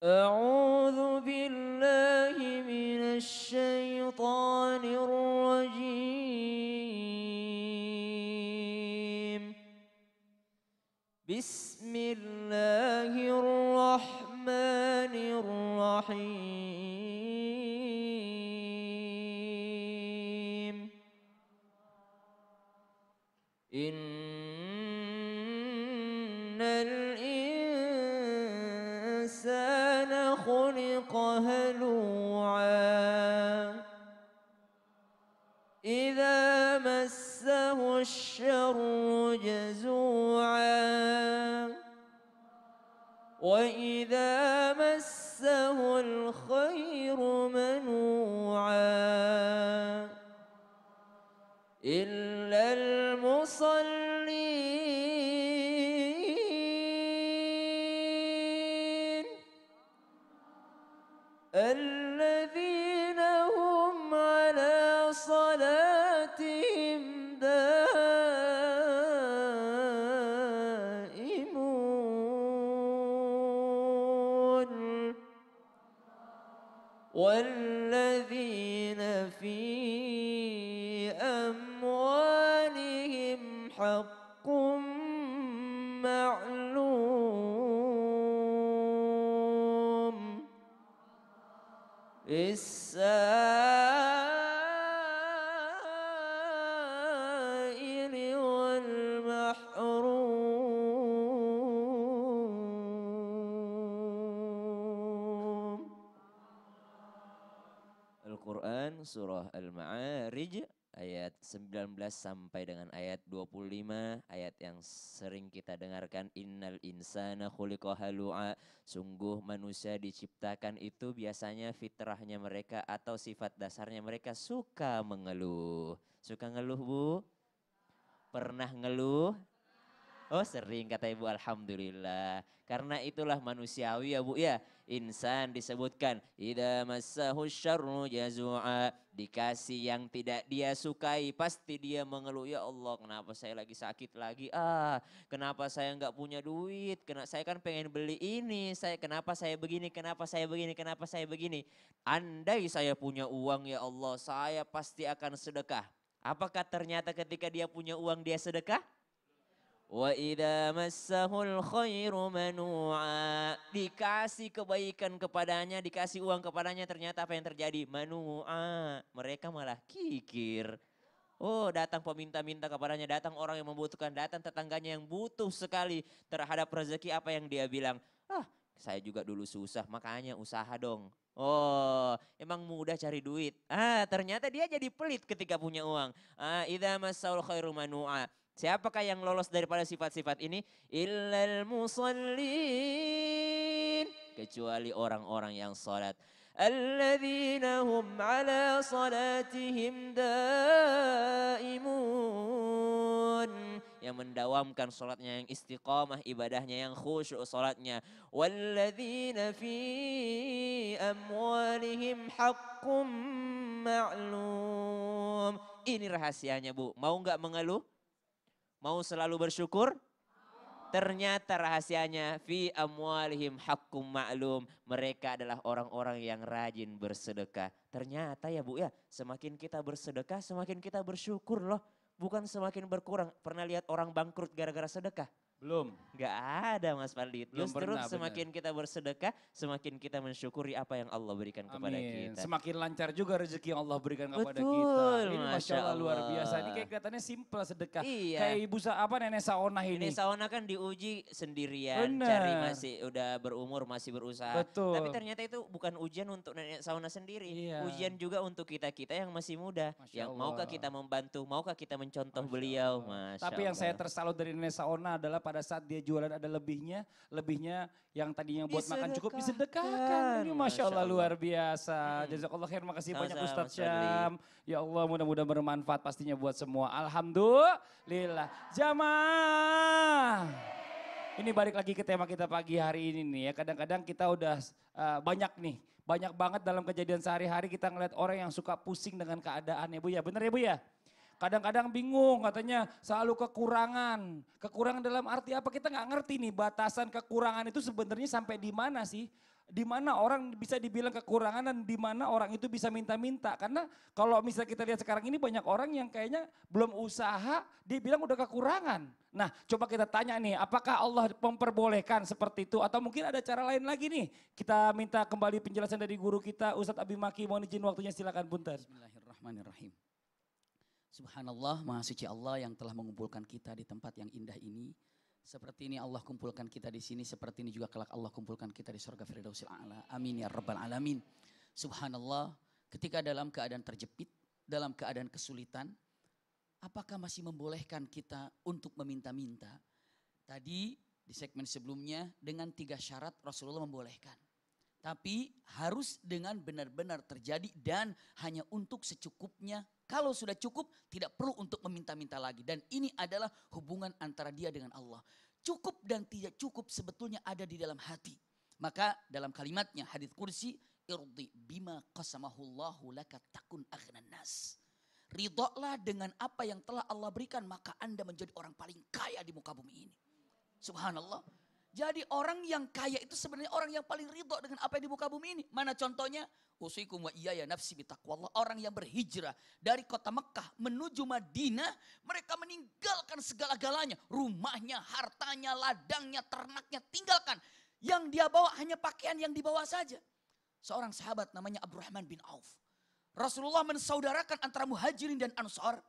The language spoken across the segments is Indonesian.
أعوذ بالله من الشيطان الرجيم. بسم الله الرحمن الرحيم. إن الإنسان خلق هلوعا إذا مسه الشر جزوعا وإذا مسه الخير منوعا إلا المصلين الذين هم على صلاتهم دائمون والذين في أموالهم حق معلوم للسائل والمحروم. Al-Quran Surah Al-Ma'arij ayat 19 sampai dengan ayat 25, ayat yang sering kita dengarkan. Innal insana khuliqa halu'a, sungguh manusia diciptakan itu biasanya fitrahnya mereka atau sifat dasarnya mereka suka mengeluh. Suka ngeluh, Bu? Pernah ngeluh? Oh sering kata ibu, alhamdulillah. Karena itulah manusiawi ya bu ya. Insan disebutkan idza massahu syarru jazua, dikasih yang tidak dia sukai pasti dia mengeluh, ya Allah kenapa saya lagi sakit lagi, kenapa saya nggak punya duit, saya kan pengen beli ini, kenapa saya begini, kenapa saya begini, kenapa saya begini. Andai saya punya uang ya Allah, saya pasti akan sedekah. Apakah ternyata ketika dia punya uang dia sedekah? Wa idza massahul khairu manu'a, dikasih kebaikan kepadanya, dikasih uang kepadanya, ternyata apa yang terjadi? Manu'a, mereka malah kikir. Oh, datang peminta-minta kepadanya, datang orang yang membutuhkan, datang tetangganya yang butuh sekali terhadap rezeki, apa yang dia bilang? Saya juga dulu susah, makanya usaha dong. Oh, emang mudah cari duit. Ternyata dia jadi pelit ketika punya uang. Idza massaul khairu manu'a. Siapakah yang lolos daripada sifat-sifat ini? Illal musallin. Kecuali orang-orang yang salat. Alladzina hum ala salatihim daimun. Yang mendawamkan salatnya, yang istiqamah ibadahnya, yang khusyuk salatnya. Walladzina fi amwalihim haqqum ma'lum. Ini rahasianya Bu. Mau nggak mengeluh? Mau selalu bersyukur? Ternyata rahasianya fi amwalihim haqqum ma'lum. Mereka adalah orang-orang yang rajin bersedekah. Ternyata ya Bu ya, semakin kita bersedekah semakin kita bersyukur loh. Bukan semakin berkurang. Pernah lihat orang bangkrut gara-gara sedekah? Belum. Gak ada Mas Fadli. Belum Justru pernah, semakin benar. kita bersedekah, semakin kita mensyukuri apa yang Allah berikan kepada Amin. kita. Semakin lancar juga rezeki yang Allah berikan kepada kita. Betul, Ini Masya Masya Allah luar biasa. Ini kayak Allah. kelihatannya simple sedekah. Kayak Iya. ibu nenek Saonah Ini ini. sauna kan diuji sendirian, cari Benar. masih udah berumur masih berusaha. Tapi Betul. ternyata itu bukan ujian untuk nenek sauna sendiri, Iya. ujian juga untuk kita-kita yang masih muda. Masya Yang maukah kita Allah. membantu, maukah kita mencontoh Masya beliau, Allah. Masya Tapi yang saya Allah. tersalut dari nenek Saona adalah pada saat dia jualan ada lebihnya. Lebihnya yang tadinya buat makan cukup disedekahkan. Disedekahkan, Ini Masya Masya Allah Allah. luar biasa. Jazakallah khair, makasih banyak Sama-sama Ustadz Mas Fadli. Syam. Ya Allah mudah-mudahan bermanfaat pastinya buat semua. Alhamdulillah. Jamaah. Ini balik lagi ke tema kita pagi hari ini nih ya. Kadang-kadang kita udah banyak banget dalam kejadian sehari-hari kita ngeliat orang yang suka pusing dengan keadaan ya Bu ya. Bener ya Bu ya? Kadang-kadang bingung katanya selalu kekurangan. Kekurangan dalam arti apa? Kita nggak ngerti nih batasan kekurangan itu sebenarnya sampai di mana sih? di mana orang bisa dibilang kekurangan dan di mana orang itu bisa minta-minta. Karena kalau misalnya kita lihat sekarang ini banyak orang yang kayaknya belum usaha, dia bilang udah kekurangan. Nah coba kita tanya nih, apakah Allah memperbolehkan seperti itu atau mungkin ada cara lain lagi nih? Kita minta kembali penjelasan dari guru kita Ustadz Abi Maki, mohon izin waktunya silakan Punten. Bismillahirrahmanirrahim. Subhanallah, Maha Suci Allah yang telah mengumpulkan kita di tempat yang indah ini. Seperti ini Allah kumpulkan kita di sini, seperti ini juga kelak Allah kumpulkan kita di surga Firdausil A'la. Amin ya rabbal alamin. Subhanallah, ketika dalam keadaan terjepit, dalam keadaan kesulitan, apakah masih membolehkan kita untuk meminta-minta? Tadi di segmen sebelumnya dengan 3 syarat Rasulullah membolehkan. Tapi harus dengan benar-benar terjadi dan hanya untuk secukupnya. Kalau sudah cukup tidak perlu untuk meminta-minta lagi. Dan ini adalah hubungan antara dia dengan Allah. Cukup dan tidak cukup sebetulnya ada di dalam hati. Maka dalam kalimatnya hadits kursi, irdi bima qasamahullahu laka takun aghnan nas. Ridholah dengan apa yang telah Allah berikan, maka Anda menjadi orang paling kaya di muka bumi ini. Subhanallah. Jadi orang yang kaya itu sebenarnya orang yang paling ridho dengan apa yang di muka bumi ini. Mana contohnya? Usikum wa iyaya nafsi bitaqwallah. Orang yang berhijrah dari kota Mekah menuju Madinah. Mereka meninggalkan segala-galanya. Rumahnya, hartanya, ladangnya, ternaknya tinggalkan. Yang dia bawa hanya pakaian yang dibawa saja. Seorang sahabat namanya Abdurrahman bin Auf. Rasulullah mensaudarakan antara muhajirin dan ansar.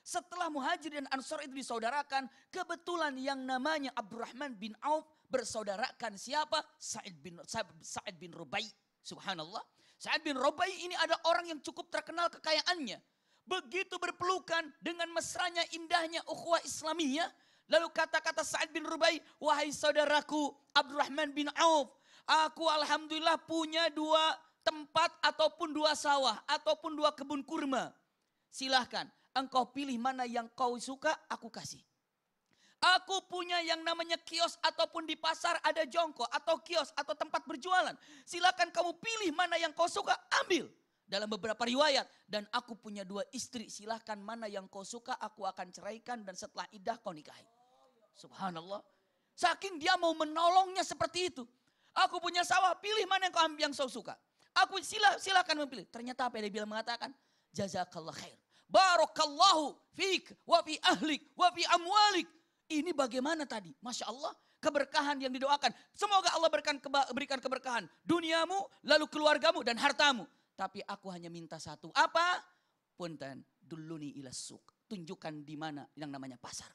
Setelah muhajir dan ansar itu disaudarakan, kebetulan yang namanya Abdurrahman bin Auf bersaudarakan siapa? Sa'id bin Rubai. Subhanallah. Sa'id bin Rubai ini ada orang yang cukup terkenal kekayaannya. Begitu berpelukan dengan mesranya indahnya ukhuwah Islamiyah. Lalu kata-kata Sa'id bin Rubai, wahai saudaraku Abdurrahman bin Auf, aku alhamdulillah punya 2 tempat ataupun 2 sawah ataupun 2 kebun kurma. Silahkan. Engkau pilih mana yang kau suka, aku kasih. Aku punya yang namanya kios ataupun di pasar ada jongkok atau kios atau tempat berjualan. Silakan kamu pilih mana yang kau suka, ambil. Dalam beberapa riwayat. Dan aku punya 2 istri, silahkan mana yang kau suka, aku akan ceraikan dan setelah iddah kau nikahi. Subhanallah. Saking dia mau menolongnya seperti itu. Aku punya sawah, pilih mana yang kau ambil yang kau suka. Aku silakan memilih. Ternyata apa yang dia bilang mengatakan, jazakallah khair. Barakallahu fiik wa fi ahlik wa fi amwalik. Ini bagaimana tadi? Masya Allah. Keberkahan yang didoakan. Semoga Allah berikan keberkahan. Duniamu, lalu keluargamu dan hartamu. Tapi aku hanya minta satu. Apa? Punten, duluni ila suq. Tunjukkan di mana yang namanya pasar.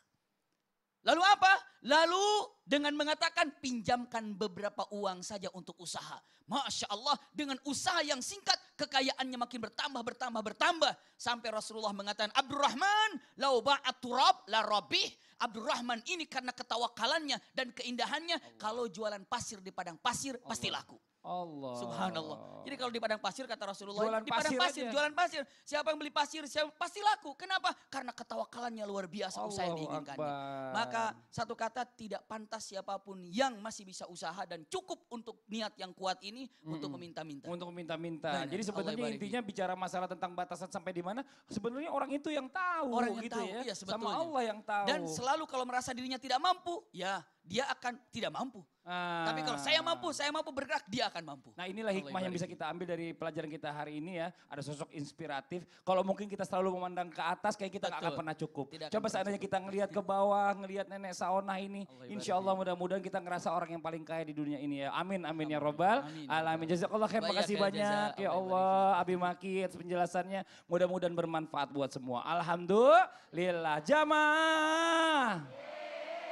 Lalu apa? Lalu dengan mengatakan pinjamkan beberapa uang saja untuk usaha. Masya Allah, dengan usaha yang singkat kekayaannya makin bertambah. Sampai Rasulullah mengatakan, Abdurrahman lau ba'at turab la rabih. Abdurrahman ini karena ketawakalannya dan keindahannya, kalau jualan pasir di padang pasir pasti laku. Allah. Subhanallah. Jadi kalau di padang pasir kata Rasulullah, Jualan di padang pasir, pasir aja. jualan pasir. Siapa yang beli pasir, siapa pasti laku. Kenapa? Karena ketawakalannya luar biasa, usaha yang Allahu diinginkannya. Akbar. Maka satu kata, tidak pantas siapapun yang masih bisa usaha dan cukup untuk niat yang kuat ini untuk meminta-minta. Untuk meminta-minta. Benar. Jadi sebenarnya Allah ibarik intinya bicara masalah tentang batasan sampai di mana, sebenarnya orang itu yang tahu Orang yang gitu tahu, ya. iya, Sama sebetulnya. Allah yang tahu. Dan selalu kalau merasa dirinya tidak mampu, ya dia akan tidak mampu. Tapi kalau saya mampu bergerak, dia akan mampu. Nah inilah hikmah yang bisa kita ambil dari pelajaran kita hari ini ya. Ada sosok inspiratif. Kalau mungkin kita selalu memandang ke atas, kayak kita nggak akan Betul. pernah cukup. Tidak akan Coba pernah seandainya cukup. kita ngelihat ke bawah, ngelihat nenek Saonah ini. Allah Insya Allah mudah-mudahan kita ngerasa orang yang paling kaya di dunia ini ya. Amin, amin ya robbal. Amin. Alamin. Jazakallah khair, makasih Banyak banyak jaza. ya Allah Allah. Abi Maki atas penjelasannya. Mudah-mudahan bermanfaat buat semua. Alhamdulillah. Jamaah.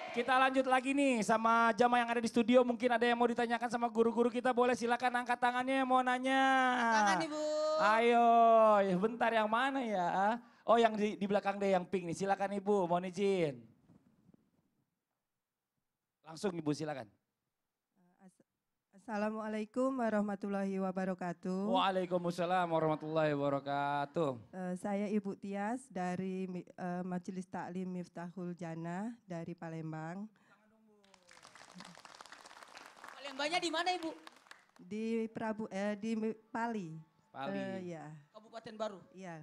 Kita lanjut lagi nih sama jamaah yang ada di studio. Mungkin ada yang mau ditanyakan sama guru-guru kita. Boleh silakan angkat tangannya mau nanya. Tangan Ibu. Ayo, ya bentar yang mana ya? Oh yang di belakang deh yang pink nih. Silakan Ibu, mohon izin. Langsung Ibu silakan. Assalamualaikum warahmatullahi wabarakatuh. Waalaikumsalam warahmatullahi wabarakatuh. Saya Ibu Tias dari Majelis Taklim Miftahul Jannah dari Palembang. Palembangnya di mana Ibu? Di Pali. Pali. Ya, Kabupaten Baru. iya.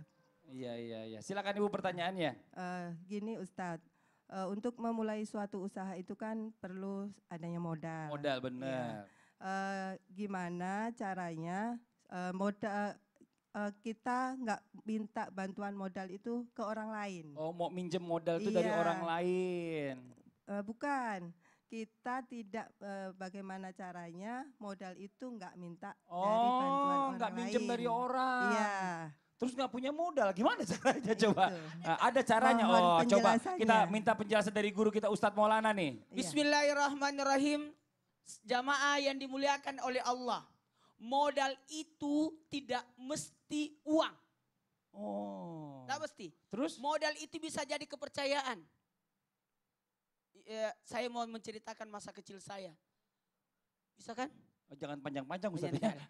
Iya. Silakan Ibu pertanyaannya. Gini Ustadz, untuk memulai suatu usaha itu kan perlu adanya modal. Modal benar. gimana caranya modal kita nggak minta bantuan modal itu ke orang lain. Oh, mau minjem modal itu dari Iya. orang lain. Bukan, kita tidak bagaimana caranya modal itu nggak minta dari bantuan Oh, orang nggak minjem lain. dari orang. Iya. Terus nggak punya modal, gimana caranya coba? Gitu. Nah, ada caranya. Mohon Oh, coba penjelasannya. kita minta penjelasan dari guru kita Ustadz Maulana nih. Iya. Bismillahirrahmanirrahim. Jamaah yang dimuliakan oleh Allah. Modal itu tidak mesti uang. Oh. Tidak mesti. Terus? Modal itu bisa jadi kepercayaan. Saya mau menceritakan masa kecil saya. Bisa kan? Oh, jangan panjang-panjang Oh, Ustadz iya, ya.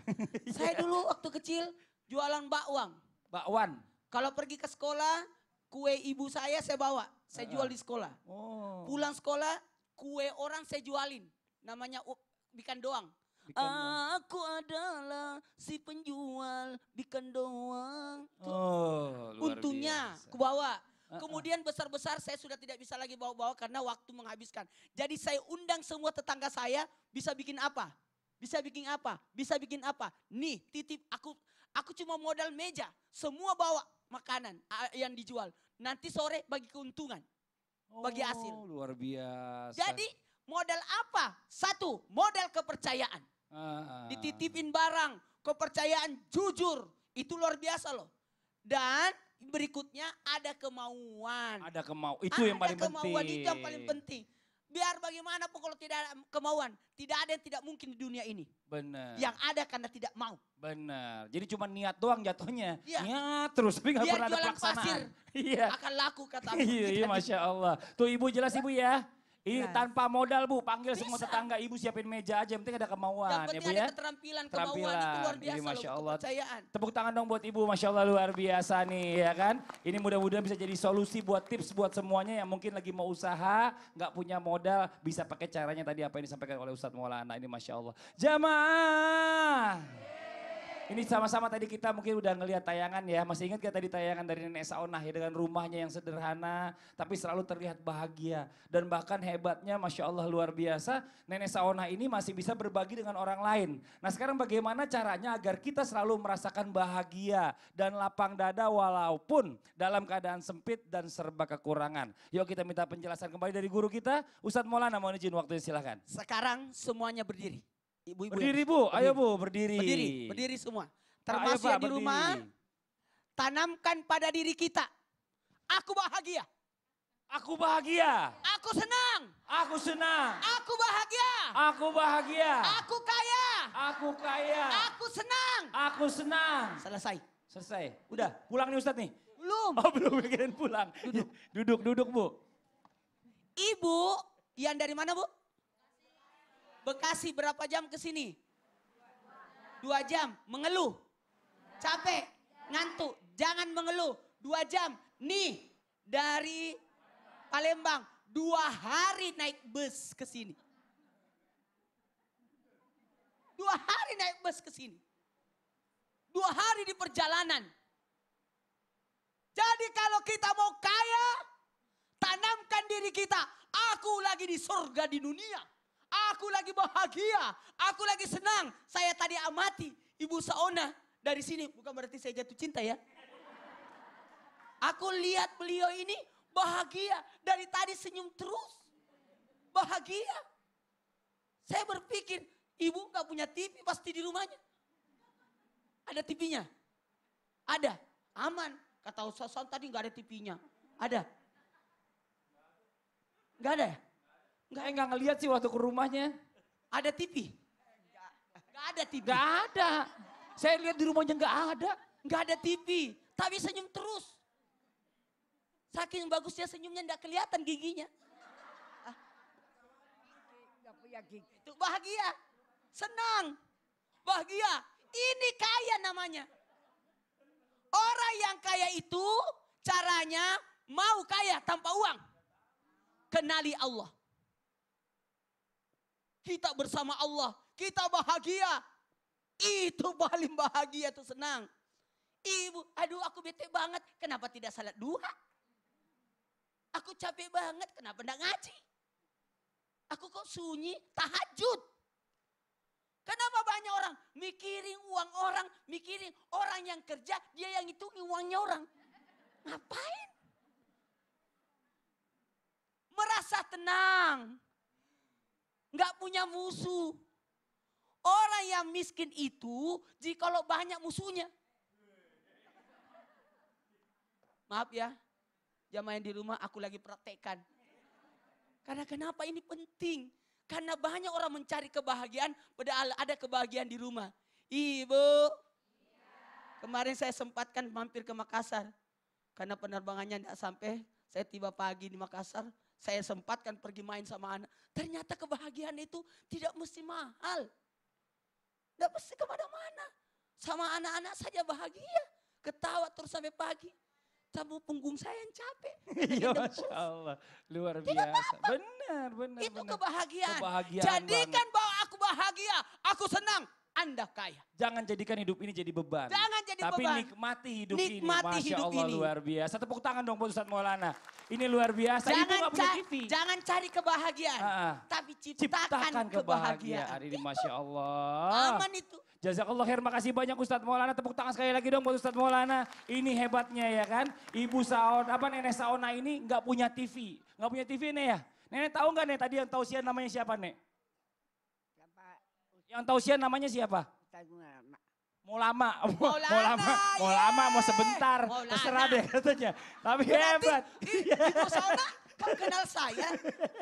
Saya dulu waktu kecil jualan bakwan. Bakwan. Kalau pergi ke sekolah, kue ibu saya bawa. Saya jual di sekolah. Oh. Pulang sekolah, kue orang saya jualin. Namanya bikan doang. Bikin dong. Aku adalah si penjual bikan doang. Oh, luar Untungnya biasa. ku bawa. Kemudian besar-besar saya sudah tidak bisa lagi bawa-bawa karena waktu menghabiskan. Jadi saya undang semua tetangga saya bisa bikin apa? Bisa bikin apa? Bisa bikin apa? Nih titip aku cuma modal meja. Semua bawa makanan yang dijual. Nanti sore bagi keuntungan. Bagi hasil. Oh, luar biasa. Jadi modal apa? Satu, modal kepercayaan. Dititipin barang, kepercayaan jujur. Itu luar biasa loh. Dan berikutnya ada kemauan. Ada itu yang paling Ada kemauan, penting. itu yang paling penting. Biar bagaimanapun kalau tidak ada kemauan, tidak ada yang tidak mungkin di dunia ini. Benar. Yang ada karena tidak mau. Benar. Jadi cuma niat doang jatuhnya. Iya. Niat terus, tapi nggak Biar pernah ada jualan pelaksanaan. pasir. Iya. Akan laku kata aku. Iya, iya, Masya Allah. Tuh Ibu jelas Ibu ya. Ini Jelas. tanpa modal Bu, panggil semua Bisa. tetangga Ibu siapin meja aja, yang penting ada kemauan Yang ya penting Bu ada ya. keterampilan, kemauan itu luar Ini biasa Masya loh, Allah. kepercayaan. Tepuk tangan dong buat Ibu, Masya Allah luar biasa nih ya kan. Ini mudah-mudahan bisa jadi solusi buat tips buat semuanya yang mungkin lagi mau usaha, nggak punya modal, bisa pakai caranya tadi apa yang disampaikan oleh Ustadz Maulana. Ini Masya Allah. Jamaah. Ini sama-sama tadi kita mungkin udah ngelihat tayangan ya. Masih ingat gak tadi tayangan dari Nenek Saonah ya dengan rumahnya yang sederhana tapi selalu terlihat bahagia. Dan bahkan hebatnya Masya Allah luar biasa Nenek Saonah ini masih bisa berbagi dengan orang lain. Nah sekarang bagaimana caranya agar kita selalu merasakan bahagia dan lapang dada walaupun dalam keadaan sempit dan serba kekurangan. Yuk kita minta penjelasan kembali dari guru kita. Ustadz Maulana mohon izin waktunya silakan. Sekarang semuanya berdiri. Ibu-ibu Berdiri yang- Bu, ayo Bu berdiri. Berdiri semua. Ayo, Termasuk Pak, yang di berdiri. rumah, tanamkan pada diri kita. Aku bahagia, Aku bahagia, aku senang, aku senang, aku bahagia, aku bahagia, aku kaya, aku kaya, aku senang. aku senang. Selesai. Selesai, udah pulang nih Ustadz nih. Belum. Oh belum mikirin pulang. Duduk Bu. Ibu yang dari mana Bu? Bekasi berapa jam ke sini? 2 jam. Mengeluh. Capek. Ngantuk. Jangan mengeluh. 2 jam. Nih. Dari Palembang. 2 hari naik bus ke sini. 2 hari naik bus ke sini. 2 hari di perjalanan. Jadi kalau kita mau kaya, tanamkan diri kita. Aku lagi di surga di dunia. Aku lagi bahagia, aku lagi senang. Saya tadi amati Ibu Saona dari sini, bukan berarti saya jatuh cinta ya. Aku lihat beliau ini bahagia, dari tadi senyum terus. Bahagia. Saya berpikir, ibu gak punya TV pasti di rumahnya. Ada TV-nya? Ada, aman. Kata Ustaz tadi gak ada TV-nya. Ada? Gak ada ya? Saya nggak ngeliat sih waktu ke rumahnya. Ada TV? Gak ada TV. Nggak ada. Saya lihat di rumahnya nggak ada. Gak ada TV. Tapi senyum terus. Saking bagusnya senyumnya gak kelihatan giginya. Gak punya gigi. Itu bahagia. Senang. Bahagia. Ini kaya namanya. Orang yang kaya itu caranya mau kaya tanpa uang. Kenali Allah. Kita bersama Allah, kita bahagia. Itu paling bahagia, itu senang. Ibu, aduh aku bete banget, kenapa tidak salat duha? Aku capek banget, kenapa tidak ngaji? Aku kok sunyi, tahajud. Kenapa banyak orang mikirin uang orang, mikirin orang yang kerja, dia yang hitungin uangnya orang. Ngapain? Merasa tenang. Nggak punya musuh. Orang yang miskin itu, jikalau banyak musuhnya. Maaf ya, jamaah yang di rumah aku lagi praktekkan. Karena kenapa ini penting? Karena banyak orang mencari kebahagiaan, padahal ada kebahagiaan di rumah. Ibu, kemarin saya sempatkan mampir ke Makassar. Karena penerbangannya tidak sampai, saya tiba pagi di Makassar. Saya sempatkan pergi main sama anak. Ternyata kebahagiaan itu tidak mesti mahal. Tidak mesti kemana-mana. Sama anak-anak saja bahagia. Ketawa terus sampai pagi. Tamu punggung saya yang capek. Iya Masya Allah. Luar biasa. Benar, benar. Itu benar. kebahagiaan. Kebahagiaan Jadikan banget. bahwa aku bahagia. Aku senang. Anda kaya. Jangan jadikan hidup ini jadi beban. Jangan jadi Tapi beban. nikmati hidup ini. Nikmati Masya hidup Allah ini. luar biasa. Tepuk tangan dong buat Ustadz Maulana. Ini luar biasa. Ibu Jangan, gak punya TV. jangan cari kebahagiaan. Tapi Tapi ciptakan kebahagiaan. Ini Masya Allah. Aman itu. Jazakallah khair, makasih banyak Ustadz Maulana. Tepuk tangan sekali lagi dong buat Ustadz Maulana. Ini hebatnya ya kan. Ibu Saon, Nenek Saona ini nggak punya TV. Nggak punya TV nih ya. Nenek tahu nggak nih tadi yang tausiah namanya siapa nek? Yang tausiah namanya siapa? Mau lama, mau sebentar, Maulana. terserah deh katanya. Tapi Berarti hebat. Ibu Sauna, kamu kenal saya.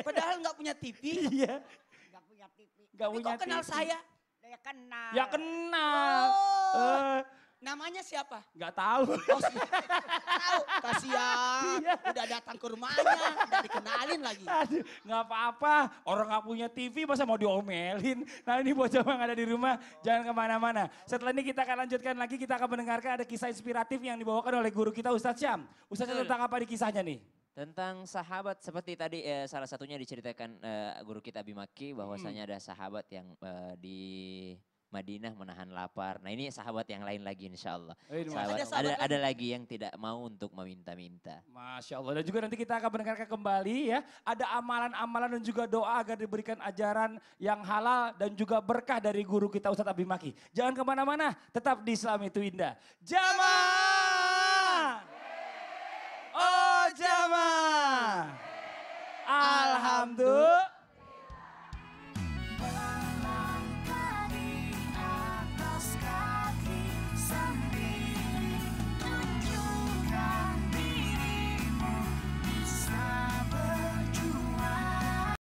Padahal nggak punya TV. Iya, Gak punya TV. nggak Tapi punya kok kenal TV. saya? Dia kenal. Ya kenal. Oh. Namanya siapa? Nggak tahu. Oh, tahu. Kasihan. Iya. Udah datang ke rumahnya, udah dikenalin lagi. Aduh, nggak apa-apa. Orang nggak punya TV masa mau diomelin. Nah ini buat jamaah yang ada di rumah, jangan kemana-mana. Setelah ini kita akan lanjutkan lagi, kita akan mendengarkan ada kisah inspiratif yang dibawakan oleh guru kita Ustadz Syam. Ustadz Syam, Betul. tentang apa di kisahnya nih? Tentang sahabat seperti tadi salah satunya diceritakan guru kita Bimaki bahwasanya ada sahabat yang di Madinah menahan lapar. Nah ini sahabat yang lain lagi insya Allah. Ini Sahabat, Ada sahabat ada lagi yang tidak mau untuk meminta-minta. Masya Allah. Dan juga nanti kita akan mendengarkan kembali ya. Ada amalan-amalan dan juga doa agar diberikan ajaran yang halal dan juga berkah dari guru kita Ustadz Abi Maki. Jangan kemana-mana, tetap di Islam itu indah. Jamaah! Oh jamaah! Alhamdulillah.